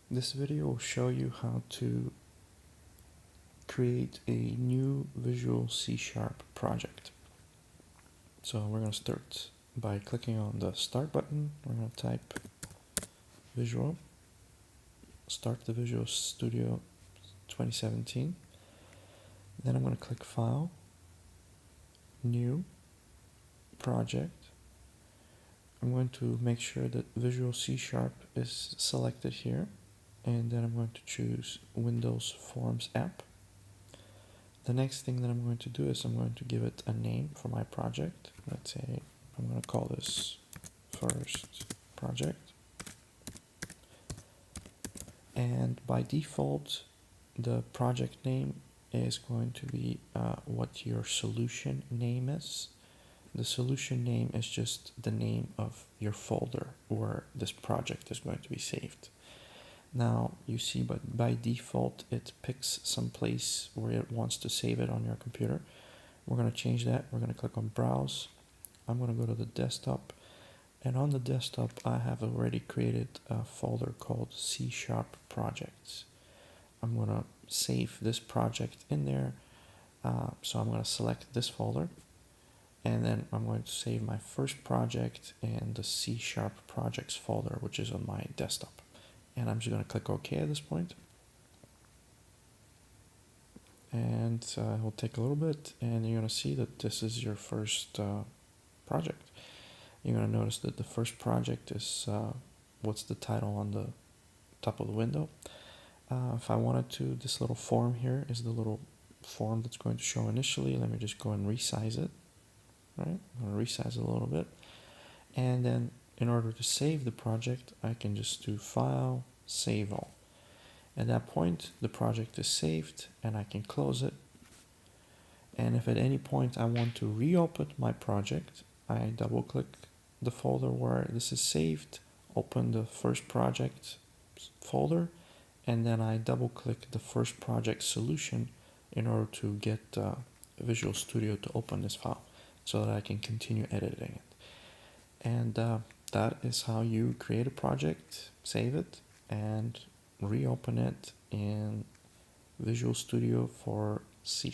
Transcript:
This video will show you how to create a new Visual C# project. So we're going to start by clicking on the Start button. We're going to type Visual, start the Visual Studio 2017. Then I'm going to click File, New, Project. I'm going to make sure that Visual C# is selected here. And then I'm going to choose Windows Forms app. The next thing that I'm going to do is I'm going to give it a name for my project. Let's say I'm going to call this first project. And by default, the project name is going to be what your solution name is. The solution name is just the name of your folder where this project is going to be saved. Now you see, but by default it picks some place where it wants to save it on your computer. We're going to change that. We're going to click on Browse. I'm going to go to the desktop, and on the desktop I have already created a folder called C# projects. I'm going to save this project in there. So I'm going to select this folder, and then I'm going to save my first project in the C# projects folder, which is on my desktop. And I'm just going to click OK at this point. And it will take a little bit, and you're going to see that this is your first project. You're going to notice that the first project is what's the title on the top of the window. If I wanted to, this little form here is the little form that's going to show initially. Let me just go and resize it. Right? I'm going to resize it a little bit. And then in order to save the project, I can just do File, Save All. At that point, the project is saved and I can close it. And if at any point I want to reopen my project, I double click the folder where this is saved, open the first project folder, and then I double click the first project solution in order to get Visual Studio to open this file so that I can continue editing it. And that is how you create a project, save it, and reopen it in Visual Studio for C#.